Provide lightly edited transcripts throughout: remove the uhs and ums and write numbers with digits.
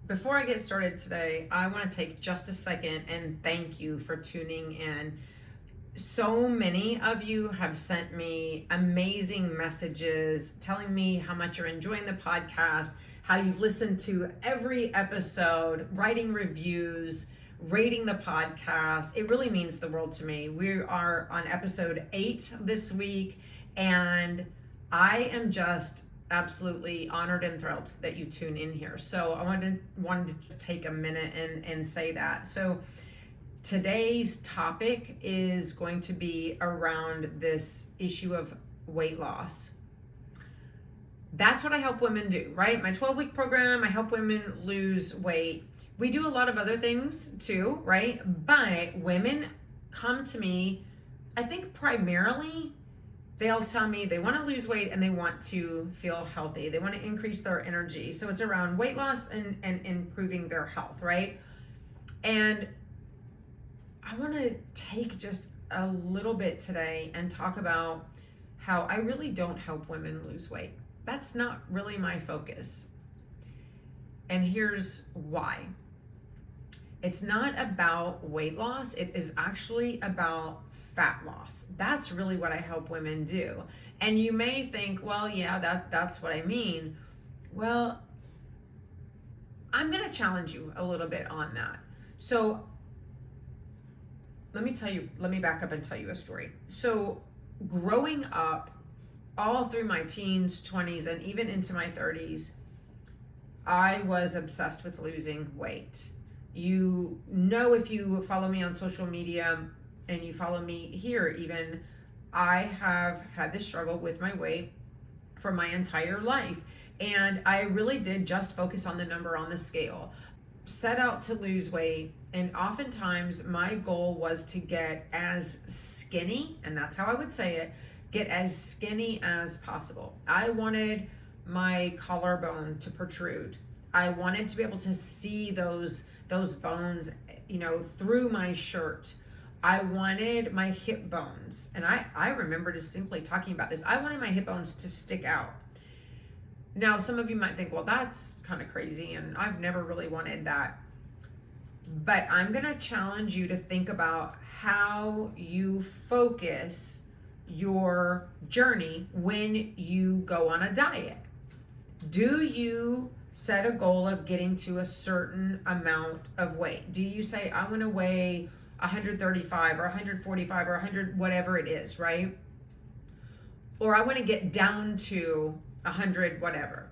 Before I get started today, I want to take just a second and thank you for tuning in. So many of you have sent me amazing messages telling me how much you're enjoying the podcast, how you've listened to every episode, writing reviews, rating the podcast. It really means the world to me. We are on episode 8 this week, and I am just absolutely honored and thrilled that you tune in here. So I wanted to just take a minute and say that. So today's topic is going to be around this issue of weight loss. That's what I help women do, right? My 12-week program, I help women lose weight. We do a lot of other things too, right? But women come to me, I think primarily, they'll tell me they want to lose weight and they want to feel healthy. They want to increase their energy. So it's around weight loss and improving their health, right? And I want to take just a little bit today and talk about how I really don't help women lose weight. That's not really my focus. And here's why. It's not about weight loss. It is actually about fat loss. That's really what I help women do. And you may think, well, yeah, that's what I mean. Well, I'm going to challenge you a little bit on that. So let me back up and tell you a story. So growing up, all through my teens, 20s, and even into my 30s, I was obsessed with losing weight. You know, if you follow me on social media and you follow me here even, I have had this struggle with my weight for my entire life. And I really did just focus on the number on the scale. Set out to lose weight, and oftentimes my goal was to get as skinny, and that's how I would say it, get as skinny as possible. I wanted my collarbone to protrude. I wanted to be able to see those bones, through my shirt. I wanted my hip bones, and I remember distinctly talking about this. I wanted my hip bones to stick out. Now, some of you might think, well, that's kind of crazy, and I've never really wanted that. But I'm going to challenge you to think about how you focus your journey when you go on a diet. Do you set a goal of getting to a certain amount of weight? Do you say, I want to weigh 135 or 145 or 100, whatever it is, right? Or I want to get down to 100, whatever.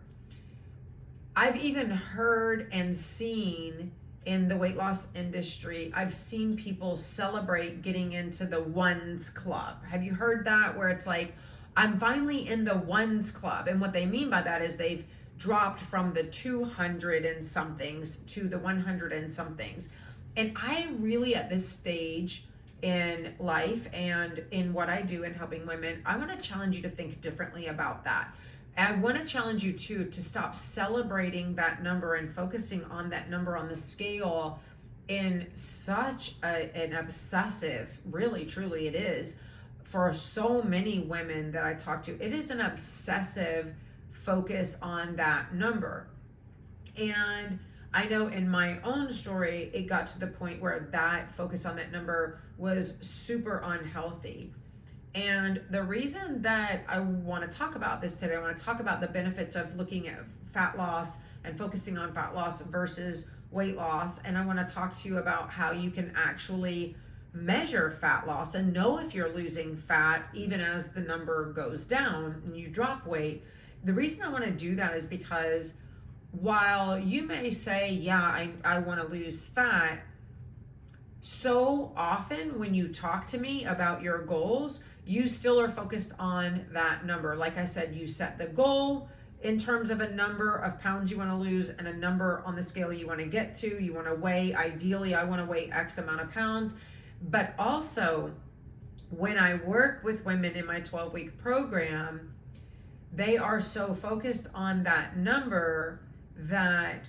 I've even heard and seen in the weight loss industry, I've seen people celebrate getting into the ones club. Have you heard that? Where it's like, I'm finally in the ones club. And what they mean by that is they've dropped from the 200 and somethings to the 100 and somethings. And I really, at this stage in life and in what I do in helping women, I want to challenge you to think differently about that. And I want to challenge you too to stop celebrating that number and focusing on that number on the scale in such an obsessive, really, truly it is, for so many women that I talk to. It is an obsessive focus on that number. And I know in my own story, it got to the point where that focus on that number was super unhealthy. And the reason that I want to talk about this today, I want to talk about the benefits of looking at fat loss and focusing on fat loss versus weight loss. And I want to talk to you about how you can actually measure fat loss and know if you're losing fat even as the number goes down and you drop weight. The reason I want to do that is because while you may say, yeah, I want to lose fat, so often when you talk to me about your goals, you still are focused on that number. Like I said, you set the goal in terms of a number of pounds you want to lose and a number on the scale you want to get to. You want to weigh, ideally, I want to weigh X amount of pounds. But also, when I work with women in my 12-week program, they are so focused on that number that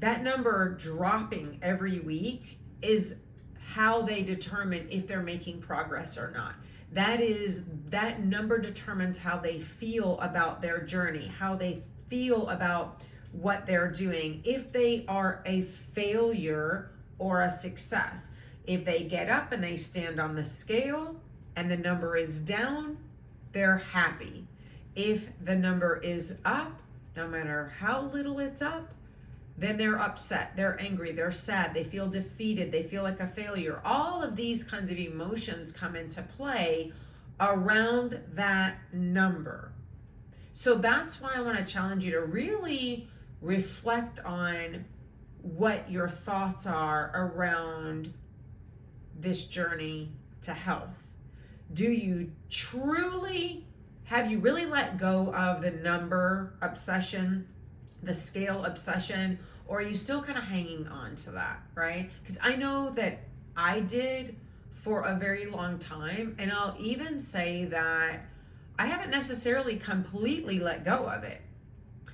number dropping every week is how they determine if they're making progress or not. That number determines how they feel about their journey, how they feel about what they're doing, if they are a failure or a success. If they get up and they stand on the scale and the number is down, they're happy. If the number is up, no matter how little it's up, then they're upset, they're angry, they're sad, they feel defeated, they feel like a failure. All of these kinds of emotions come into play around that number. So that's why I want to challenge you to really reflect on what your thoughts are around this journey to health. Do you truly, have you really let go of the number obsession, the scale obsession, or are you still kind of hanging on to that, right? Because I know that I did for a very long time, and I'll even say that I haven't necessarily completely let go of it.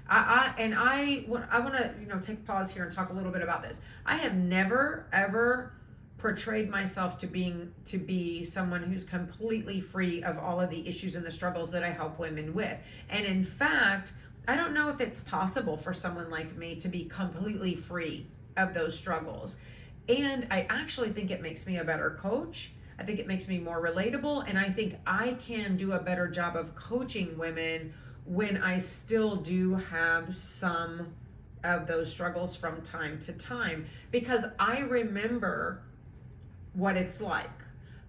I want to take a pause here and talk a little bit about this. I have never ever portrayed myself to be someone who's completely free of all of the issues and the struggles that I help women with. And in fact, I don't know if it's possible for someone like me to be completely free of those struggles. And I actually think it makes me a better coach. I think it makes me more relatable. And I think I can do a better job of coaching women when I still do have some of those struggles from time to time, because I remember what it's like.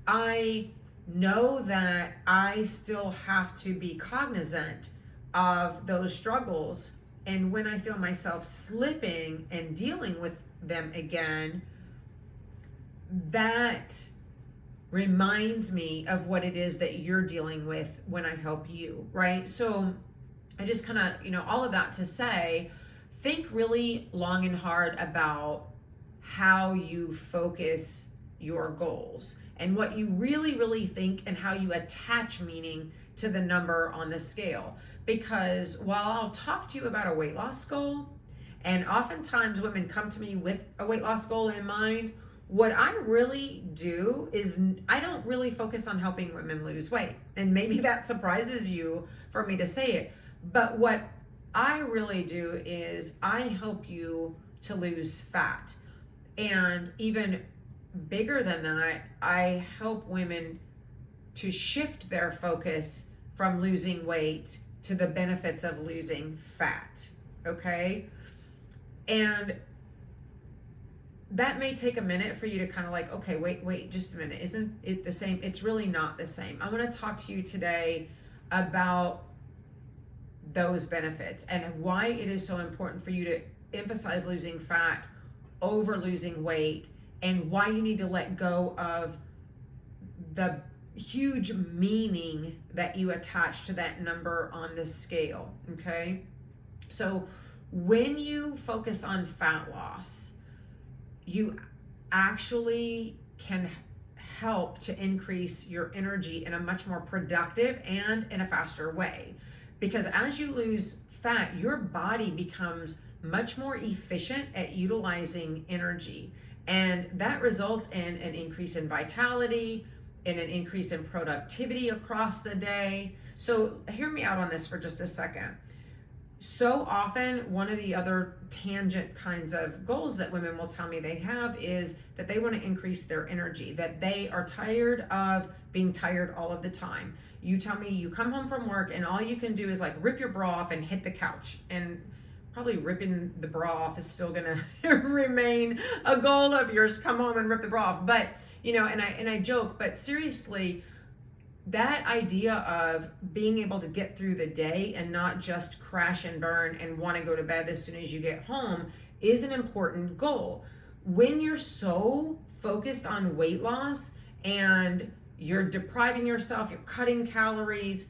I know that I still have to be cognizant of those struggles, and when I feel myself slipping and dealing with them again, that reminds me of what it is that you're dealing with when I help you, right? So I just kind of, all of that to say, think really long and hard about how you focus your goals and what you really, really think and how you attach meaning to the number on the scale. Because while I'll talk to you about a weight loss goal, and oftentimes women come to me with a weight loss goal in mind, what I really do is I don't really focus on helping women lose weight. And maybe that surprises you for me to say it. But what I really do is I help you to lose fat. And even bigger than that, I help women to shift their focus from losing weight to the benefits of losing fat, okay? And that may take a minute for you to kind of like, okay, wait, just a minute. Isn't it the same? It's really not the same. I want to talk to you today about those benefits and why it is so important for you to emphasize losing fat over losing weight, and why you need to let go of the huge meaning that you attach to that number on the scale, okay? So when you focus on fat loss, you actually can help to increase your energy in a much more productive and in a faster way. Because as you lose fat, your body becomes much more efficient at utilizing energy. And that results in an increase in vitality, in an increase in productivity across the day. So hear me out on this for just a second. So often, one of the other tangent kinds of goals that women will tell me they have is that they want to increase their energy, that they are tired of being tired all of the time. You tell me you come home from work and all you can do is like rip your bra off and hit the couch. And probably ripping the bra off is still gonna remain a goal of yours. Come home and rip the bra off. But and I joke, but seriously, that idea of being able to get through the day and not just crash and burn and want to go to bed as soon as you get home is an important goal. When you're so focused on weight loss and you're depriving yourself, you're cutting calories,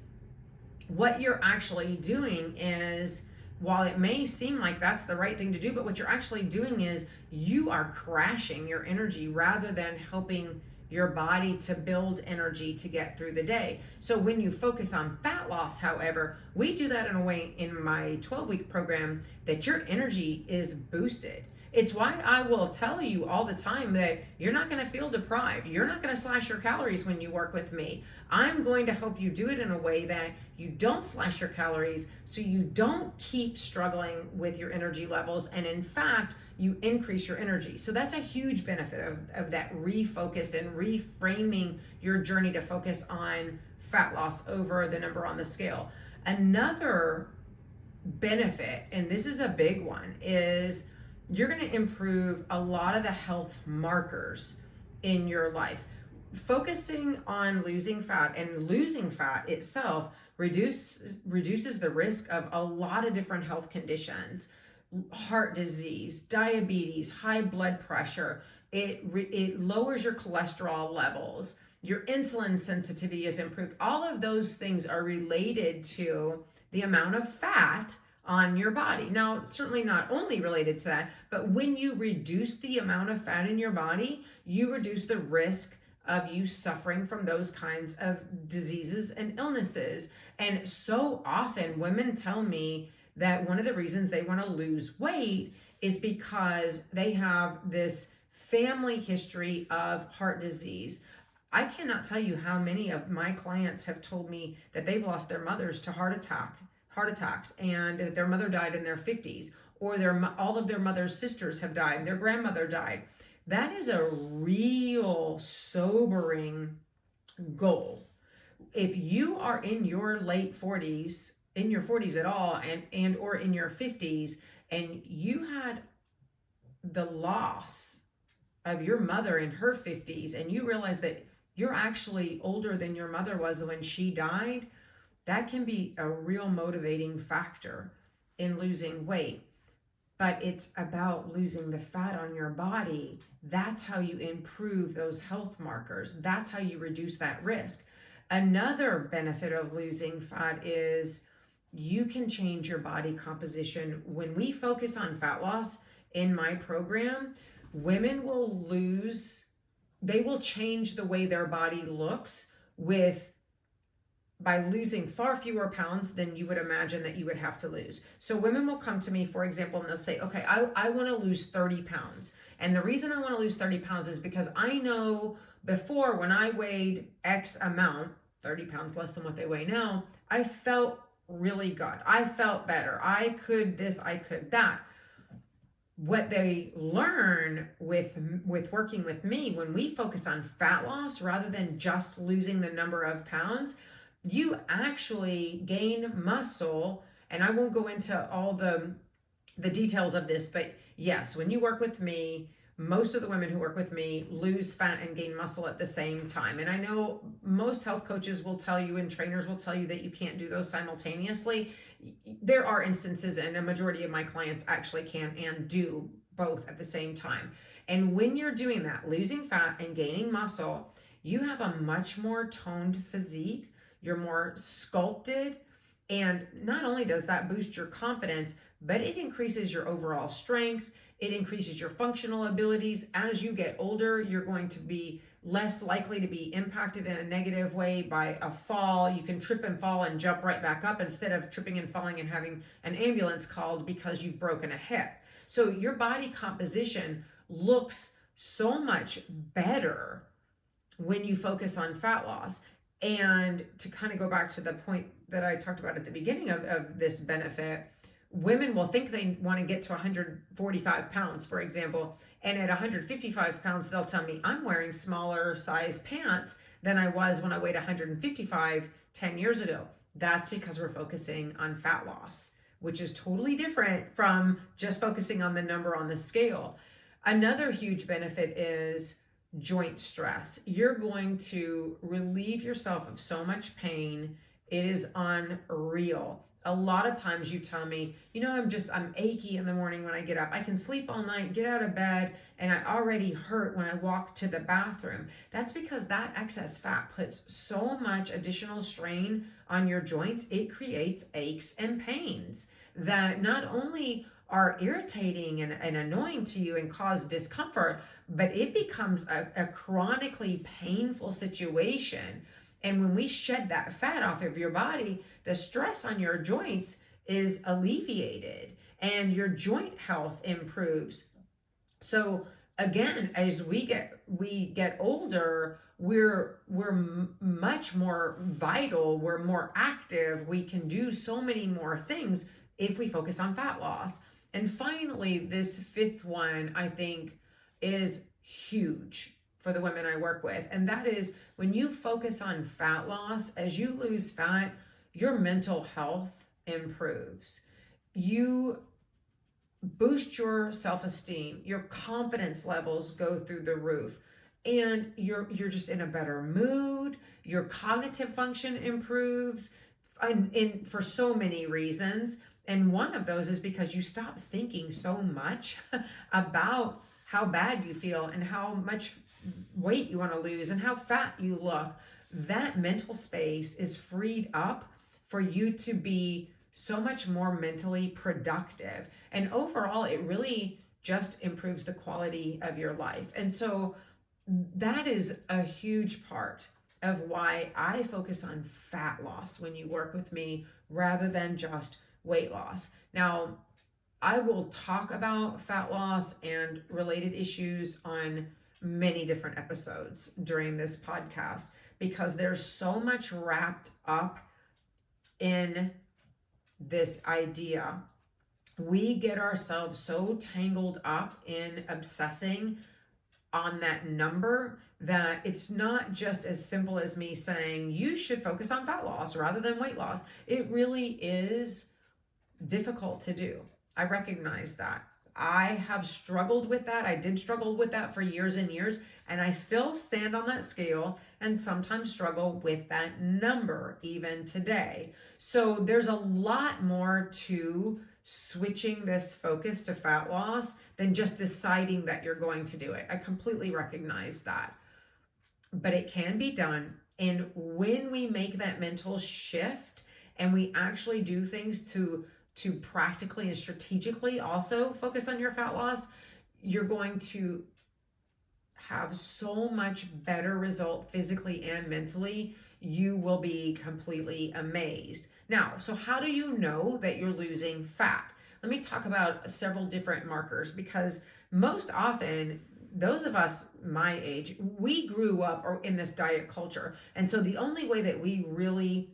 what you're actually doing is, while it may seem like that's the right thing to do, but what you're actually doing is you are crashing your energy rather than helping your body to build energy to get through the day. So when you focus on fat loss, however, we do that in a way in my 12-week program that your energy is boosted, It's why I will tell you all the time that you're not going to feel deprived. You're not going to slash your calories when you work with me. I'm going to help you do it in a way that you don't slash your calories, so you don't keep struggling with your energy levels. And in fact, you increase your energy. So that's a huge benefit of that refocused and reframing your journey to focus on fat loss over the number on the scale. Another benefit, and this is a big one, is you're going to improve a lot of the health markers in your life. Focusing on losing fat, and losing fat itself reduces the risk of a lot of different health conditions: heart disease, diabetes, high blood pressure. It lowers your cholesterol levels. Your insulin sensitivity is improved. All of those things are related to the amount of fat on your body. Now, certainly not only related to that, but when you reduce the amount of fat in your body, you reduce the risk of you suffering from those kinds of diseases and illnesses. And so often women tell me that one of the reasons they want to lose weight is because they have this family history of heart disease. I cannot tell you how many of my clients have told me that they've lost their mothers to heart attacks, and that their mother died in their 50s, or all of their mother's sisters have died, their grandmother died. That is a real sobering goal. If you are in your late 40s, in your 40s at all, and or in your 50s, and you had the loss of your mother in her 50s, and you realize that you're actually older than your mother was when she died, that can be a real motivating factor in losing weight. But it's about losing the fat on your body. That's how you improve those health markers. That's how you reduce that risk. Another benefit of losing fat is you can change your body composition. When we focus on fat loss in my program, women will change the way their body looks by losing far fewer pounds than you would imagine that you would have to lose. So women will come to me, for example, and they'll say, okay, I want to lose 30 pounds. And the reason I want to lose 30 pounds is because I know before, when I weighed X amount, 30 pounds less than what they weigh now, I felt really good. I felt better. I could this, I could that. What they learn with working with me, when we focus on fat loss rather than just losing the number of pounds, you actually gain muscle. And I won't go into all the details of this, but yes, when you work with me, most of the women who work with me lose fat and gain muscle at the same time. And I know most health coaches will tell you, and trainers will tell you, that you can't do those simultaneously. There are instances, and a majority of my clients actually can and do both at the same time. And when you're doing that, losing fat and gaining muscle, you have a much more toned physique. You're more sculpted. And not only does that boost your confidence, but it increases your overall strength. It increases your functional abilities. As you get older, you're going to be less likely to be impacted in a negative way by a fall. You can trip and fall and jump right back up instead of tripping and falling and having an ambulance called because you've broken a hip. So your body composition looks so much better when you focus on fat loss. And to kind of go back to the point that I talked about at the beginning of this benefit, women will think they want to get to 145 pounds, for example, and at 155 pounds, they'll tell me, I'm wearing smaller size pants than I was when I weighed 155 10 years ago. That's because we're focusing on fat loss, which is totally different from just focusing on the number on the scale. Another huge benefit is joint stress. You're going to relieve yourself of so much pain. It is unreal. A lot of times you tell me, I'm achy in the morning when I get up. I can sleep all night, get out of bed, and I already hurt when I walk to the bathroom. That's because that excess fat puts so much additional strain on your joints. It creates aches and pains that not only are irritating and annoying to you and cause discomfort, but it becomes a chronically painful situation. And when we shed that fat off of your body, the stress on your joints is alleviated and your joint health improves. So again, as we get older, we're much more vital, we're more active, we can do so many more things if we focus on fat loss. And finally, this fifth one I think is huge for the women I work with, and that is when you focus on fat loss, as you lose fat, your mental health improves. You boost your self-esteem, your confidence levels go through the roof, and you're just in a better mood, your cognitive function improves, and for so many reasons. And one of those is because you stop thinking so much about how bad you feel and how much weight you want to lose and how fat you look. That mental space is freed up for you to be so much more mentally productive. And overall, it really just improves the quality of your life. And so that is a huge part of why I focus on fat loss when you work with me rather than just weight loss. Now, I will talk about fat loss and related issues on many different episodes during this podcast because there's so much wrapped up in this idea. We get ourselves so tangled up in obsessing on that number that it's not just as simple as me saying you should focus on fat loss rather than weight loss. It really is difficult to do. I recognize that. I have struggled with that. I did struggle with that for years and years, and I still stand on that scale and sometimes struggle with that number even today. So there's a lot more to switching this focus to fat loss than just deciding that you're going to do it. I completely recognize that. But it can be done. And when we make that mental shift and we actually do things to practically and strategically also focus on your fat loss, you're going to have so much better result physically and mentally. You will be completely amazed. Now, so how do you know that you're losing fat? Let me talk about several different markers because most often those of us my age, we grew up in this diet culture. And so the only way that we really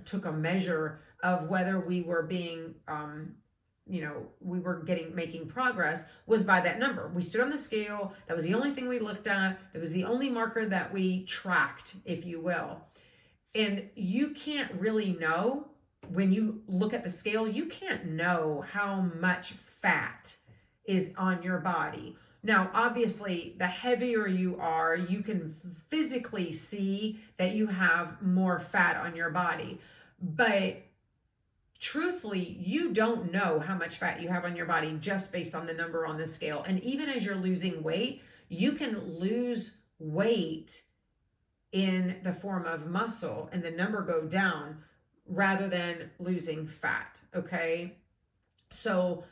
took a measure of whether we were being we were making progress was by that number. We stood on the scale. That was the only thing we looked at. That was the only marker that we tracked, if you will. And you can't really know when you look at the scale, you can't know how much fat is on your body. Now, obviously, the heavier you are, you can physically see that you have more fat on your body. But truthfully, you don't know how much fat you have on your body just based on the number on the scale. And even as you're losing weight, you can lose weight in the form of muscle and the number go down rather than losing fat. Okay. So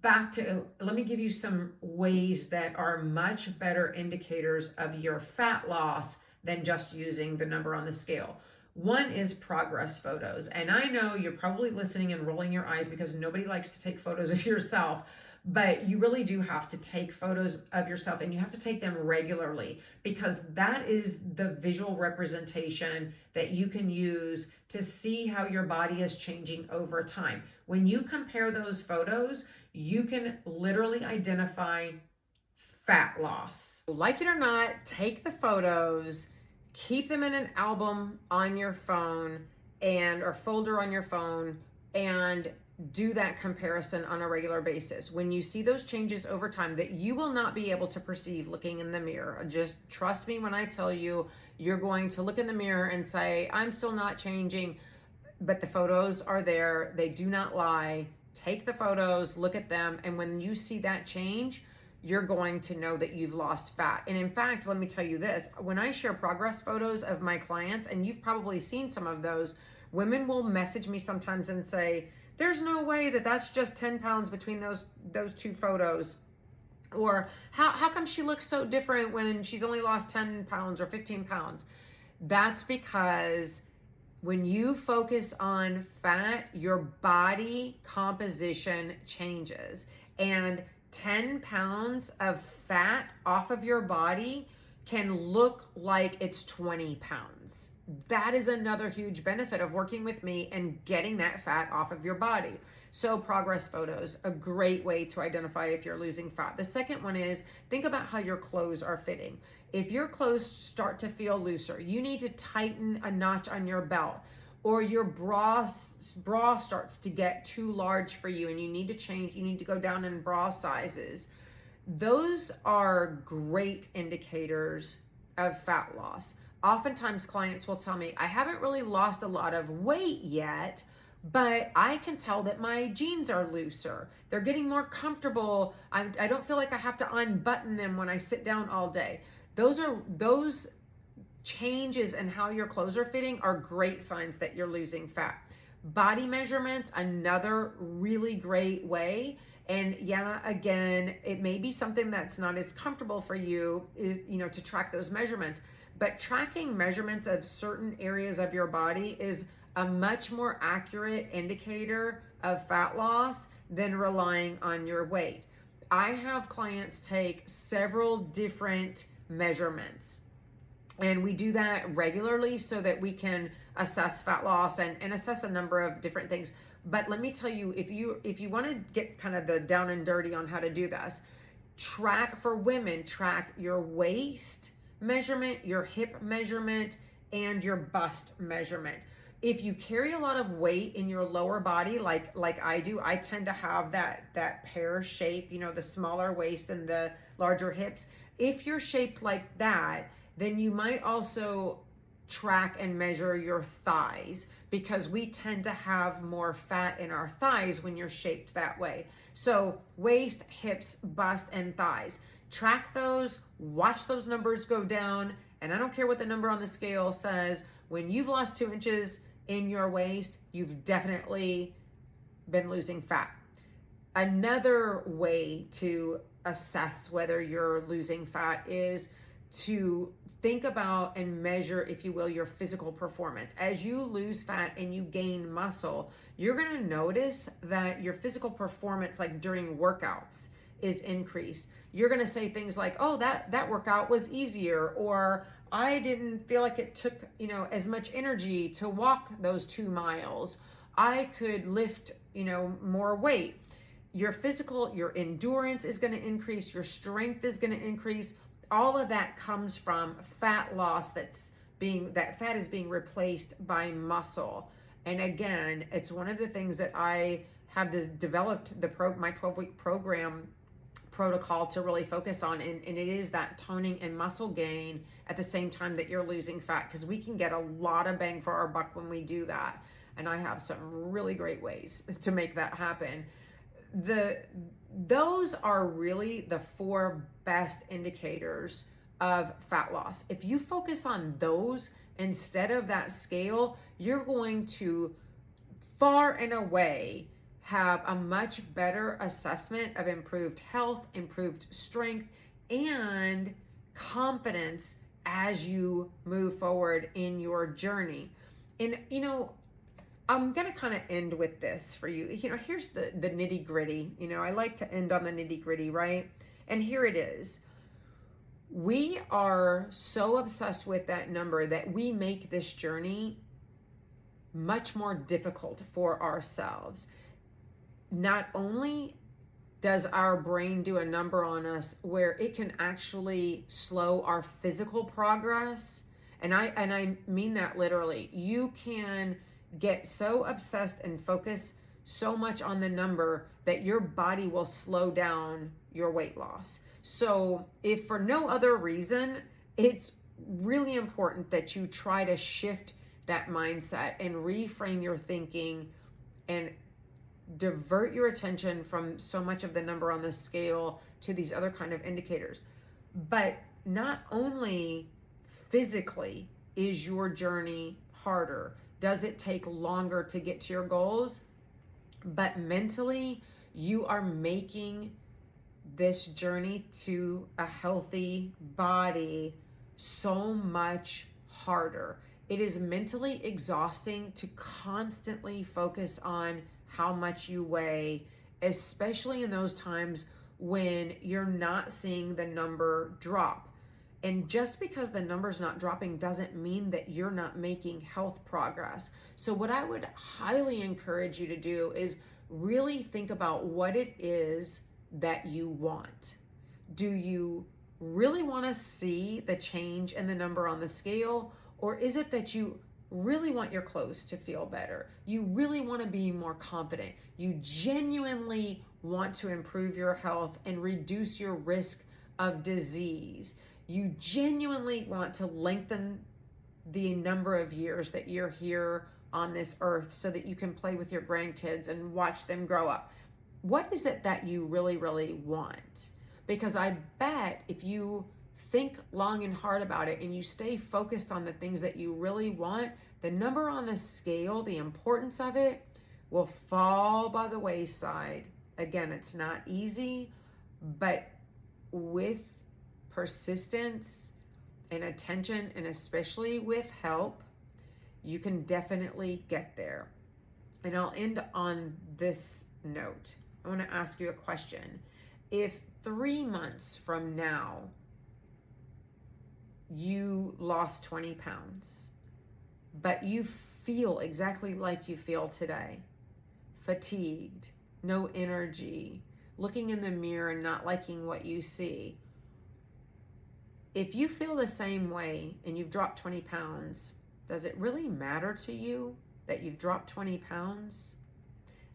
let me give you some ways that are much better indicators of your fat loss than just using the number on the scale. One is progress photos. And I know you're probably listening and rolling your eyes because nobody likes to take photos of yourself, but you really do have to take photos of yourself, and you have to take them regularly because that is the visual representation that you can use to see how your body is changing over time. When you compare those photos, you can literally identify fat loss. Like it or not, take the photos, keep them in an album on your phone or folder on your phone, and do that comparison on a regular basis. When you see those changes over time that you will not be able to perceive looking in the mirror, just trust me when I tell you, you're going to look in the mirror and say, I'm still not changing, but the photos are there. They do not lie. Take the photos, look at them, and when you see that change, you're going to know that you've lost fat. And in fact, let me tell you this, when I share progress photos of my clients, and you've probably seen some of those, women will message me sometimes and say, there's no way that that's just 10 pounds between those two photos. Or how come she looks so different when she's only lost 10 pounds or 15 pounds? That's because when you focus on fat, your body composition changes. And 10 pounds of fat off of your body can look like it's 20 pounds. That is another huge benefit of working with me and getting that fat off of your body. So progress photos, a great way to identify if you're losing fat. The second one is think about how your clothes are fitting. If your clothes start to feel looser, you need to tighten a notch on your belt, or your bra starts to get too large for you and you need to change, you need to go down in bra sizes. Those are great indicators of fat loss. Oftentimes clients will tell me, I haven't really lost a lot of weight yet, but I can tell that my jeans are looser. They're getting more comfortable. I don't feel like I have to unbutton them when I sit down all day. Those changes in how your clothes are fitting are great signs that you're losing fat. Body measurements, another really great way. And yeah, again, it may be something that's not as comfortable for you is, to track those measurements, but tracking measurements of certain areas of your body is a much more accurate indicator of fat loss than relying on your weight. I have clients take several different measurements, and we do that regularly so that we can assess fat loss and assess a number of different things. But let me tell you, if you want to get kind of the down and dirty on how to do this, for women, track your waist measurement, your hip measurement, and your bust measurement. If you carry a lot of weight in your lower body, like I do, I tend to have that pear shape, the smaller waist and the larger hips. If you're shaped like that, then you might also track and measure your thighs, because we tend to have more fat in our thighs when you're shaped that way. So waist, hips, bust, and thighs. Track those, watch those numbers go down, and I don't care what the number on the scale says. When you've lost 2 inches in your waist, you've definitely been losing fat. Another way to assess whether you're losing fat is to think about and measure, if you will, your physical performance. As you lose fat and you gain muscle, you're going to notice that your physical performance, like during workouts, is increased. You're going to say things like, oh, that workout was easier, or I didn't feel like it took, as much energy to walk those 2 miles. I could lift, more weight. Your endurance is going to increase, your strength is going to increase. All of that comes from fat loss that fat is being replaced by muscle. And again, it's one of the things that I have developed my 12-week program protocol to really focus on, and it is that toning and muscle gain at the same time that you're losing fat, because we can get a lot of bang for our buck when we do that. And I have some really great ways to make that happen. Those are really the 4 best indicators of fat loss. If you focus on those instead of that scale, you're going to far and away have a much better assessment of improved health, improved strength, and confidence as you move forward in your journey. And, I'm going to kind of end with this for you. Here's the nitty gritty. I like to end on the nitty gritty, right? And here it is. We are so obsessed with that number that we make this journey much more difficult for ourselves. Not only does our brain do a number on us where it can actually slow our physical progress, and I mean that literally. You can get so obsessed and focus so much on the number that your body will slow down your weight loss. So if for no other reason, it's really important that you try to shift that mindset and reframe your thinking and divert your attention from so much of the number on the scale to these other kind of indicators. But not only physically is your journey harder, does it take longer to get to your goals, but mentally you are making this journey to a healthy body so much harder. It is mentally exhausting to constantly focus on how much you weigh, especially in those times when you're not seeing the number drop. And just because the number's not dropping doesn't mean that you're not making health progress. So what I would highly encourage you to do is really think about what it is that you want. Do you really want to see the change in the number on the scale? Or is it that you really want your clothes to feel better? You really want to be more confident. You genuinely want to improve your health and reduce your risk of disease. You genuinely want to lengthen the number of years that you're here on this earth so that you can play with your grandkids and watch them grow up. What is it that you really, really want? Because I bet if you think long and hard about it and you stay focused on the things that you really want, the number on the scale, the importance of it, will fall by the wayside. Again, it's not easy, but with persistence and attention, and especially with help, you can definitely get there. And I'll end on this note. I want to ask you a question. If 3 months from now you lost 20 pounds, but you feel exactly like you feel today, fatigued, no energy, looking in the mirror and not liking what you see, if you feel the same way and you've dropped 20 pounds, does it really matter to you that you've dropped 20 pounds?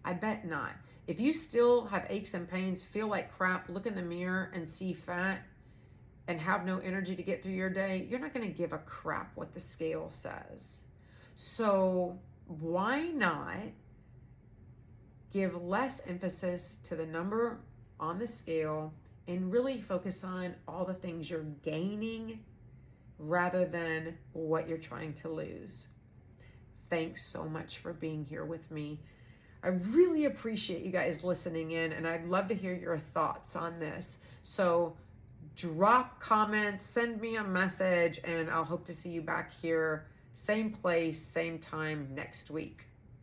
I bet not. If you still have aches and pains, feel like crap, look in the mirror and see fat, and have no energy to get through your day, you're not going to give a crap what the scale says. So why not give less emphasis to the number on the scale and really focus on all the things you're gaining rather than what you're trying to lose? Thanks so much for being here with me. I really appreciate you guys listening in, and I'd love to hear your thoughts on this. So drop comments, send me a message, and I'll hope to see you back here, same place, same time next week.